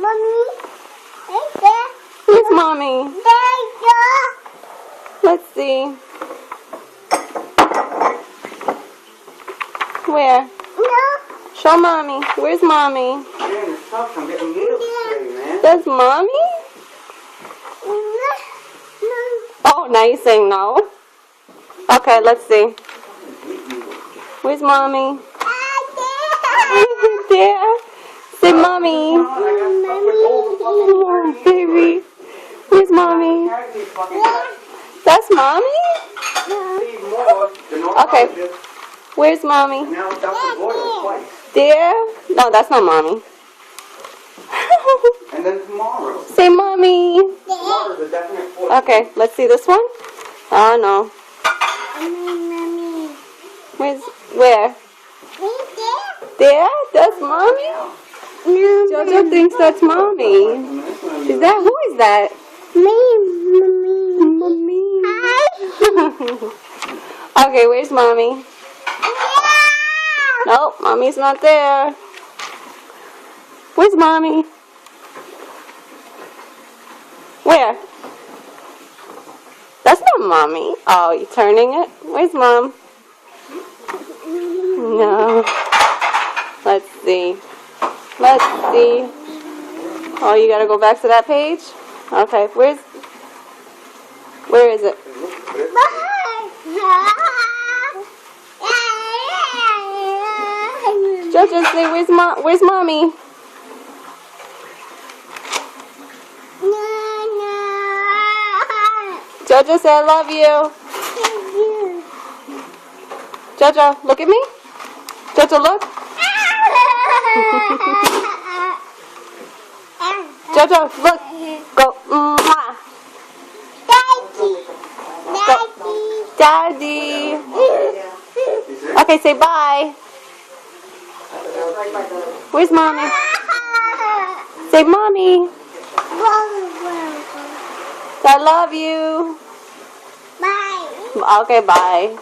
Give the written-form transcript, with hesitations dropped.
Mommy. Right there. Where's mommy? There. Let's see. Where? No. Show mommy. Where's mommy? Man, it's tough. I'm getting needles today, man. That's mommy? No. Oh, now you're saying no? Okay, let's see. Where's mommy? There. Say mommy. Oh, baby. Where's mommy? That's mommy? Okay. Where's mommy? Now it's Dr. Boyle twice. There? No, that's not mommy. And then tomorrow. Say mommy. Tomorrow's a definite fourth. Okay, let's see this one. Oh no. Mommy. Where? Right there. There? That's mommy? No. Jojo thinks that's mommy. Is that, who is that? Mommy. Mommy. Hi. Okay, where's mommy? Nope, mommy's not there. Where's mommy? Where? That's not mommy. Oh, you turning it? Where's mom? No. Let's see. Let's see. Oh, you gotta go back to that page? Okay, where is it? Jojo, say, where's mommy? Jojo, say I love you. Jojo, look at me. Jojo, look. Jojo, look. Go. Mwah. Daddy. Okay, say bye. Where's mommy? Say mommy. I love you. Bye. Okay, bye.